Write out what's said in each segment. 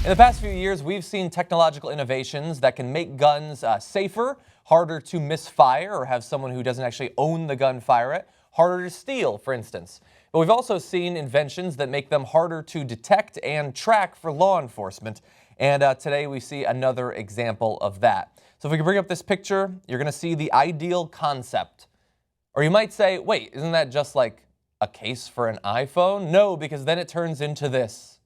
In the past few years, we've seen technological innovations that can make guns safer, harder to misfire or have someone who doesn't actually own the gun fire it, harder to steal, for instance. But we've also seen inventions that make them harder to detect and track for law enforcement. And today we see another example of that. So if we can bring up this picture, you're going to see the ideal concept. Or you might say, wait, isn't that just like a case for an iPhone? No, because then it turns into this.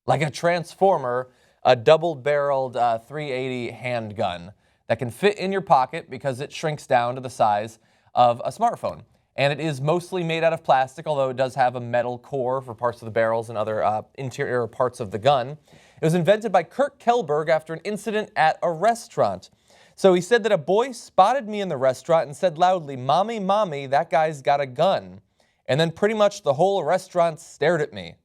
Like a transformer, a double-barreled 380 handgun that can fit in your pocket because it shrinks down to the size of a smartphone. And it is mostly made out of plastic, although it does have a metal core for parts of the barrels and other interior parts of the gun. It was invented by Kurt Kellberg after an incident at a restaurant. So he said that a boy spotted me in the restaurant and said loudly, "Mommy, mommy, that guy's got a gun." And then pretty much the whole restaurant stared at me.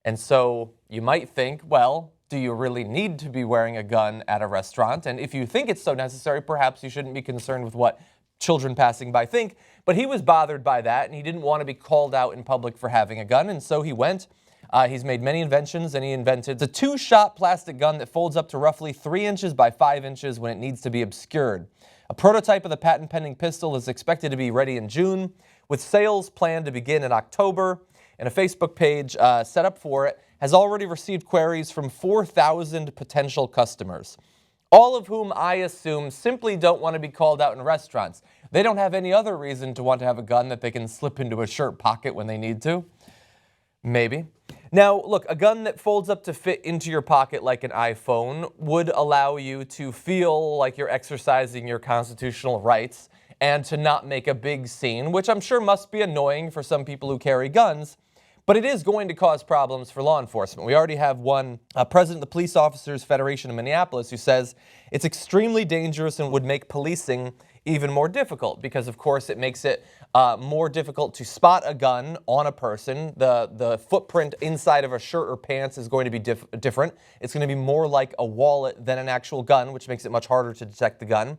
And so you might think, well, do you really need to be wearing a gun at a restaurant? And if you think it's so necessary, perhaps you shouldn't be concerned with what children passing by think. But he was bothered by that, and he didn't want to be called out in public for having a gun, and so he went. He's made many inventions, and he invented a two-shot plastic gun that folds up to roughly 3 inches by 5 inches when it needs to be obscured. A prototype of the patent-pending pistol is expected to be ready in June, with sales planned to begin in October. And a Facebook page set up for it has already received queries from 4,000 potential customers, all of whom I assume simply don't want to be called out in restaurants. They don't have any other reason to want to have a gun that they can slip into a shirt pocket when they need to. Maybe. Now, look, a gun that folds up to fit into your pocket like an iPhone would allow you to feel like you're exercising your constitutional rights and to not make a big scene, which I'm sure must be annoying for some people who carry guns. But it is going to cause problems for law enforcement. We already have one president of the Police Officers Federation of Minneapolis who says it's extremely dangerous and would make policing even more difficult because, of course, it makes it more difficult to spot a gun on a person. The footprint inside of a shirt or pants is going to be different. It's going to be more like a wallet than an actual gun, which makes it much harder to detect the gun.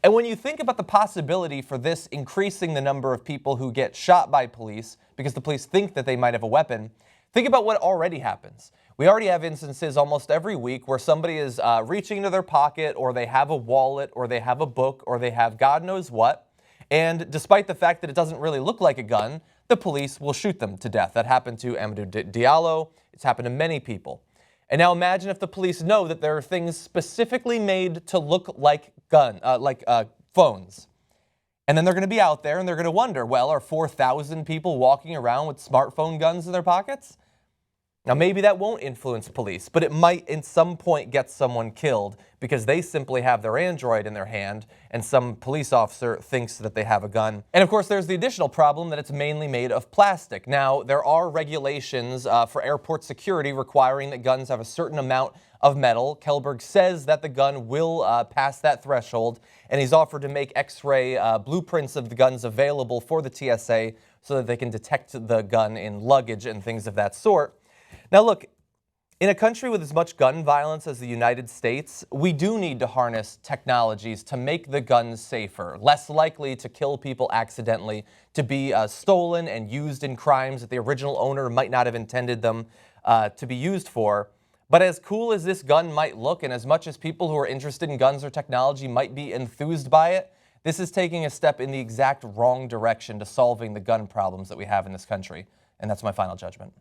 And when you think about the possibility for this increasing the number of people who get shot by police because the police think that they might have a weapon, think about what already happens. We already have instances almost every week where somebody is reaching into their pocket, or they have a wallet, or they have a book, or they have God knows what. And despite the fact that it doesn't really look like a gun, the police will shoot them to death. That happened to Amadou Diallo. It's happened to many people. And now imagine if the police know that there are things specifically made to look like phones. And then they're going to be out there and they're going to wonder, well, are 4,000 people walking around with smartphone guns in their pockets? Now, maybe that won't influence police, but it might at some point get someone killed because they simply have their Android in their hand and some police officer thinks that they have a gun. And of course, there's the additional problem that it's mainly made of plastic. Now, there are regulations for airport security requiring that guns have a certain amount of metal. Kellberg says that the gun will pass that threshold, and he's offered to make X-ray blueprints of the guns available for the TSA so that they can detect the gun in luggage and things of that sort. Now look, in a country with as much gun violence as the United States, we do need to harness technologies to make the guns safer, less likely to kill people accidentally, to be stolen and used in crimes that the original owner might not have intended them to be used for. But as cool as this gun might look, and as much as people who are interested in guns or technology might be enthused by it, this is taking a step in the exact wrong direction to solving the gun problems that we have in this country. And that's my final judgment.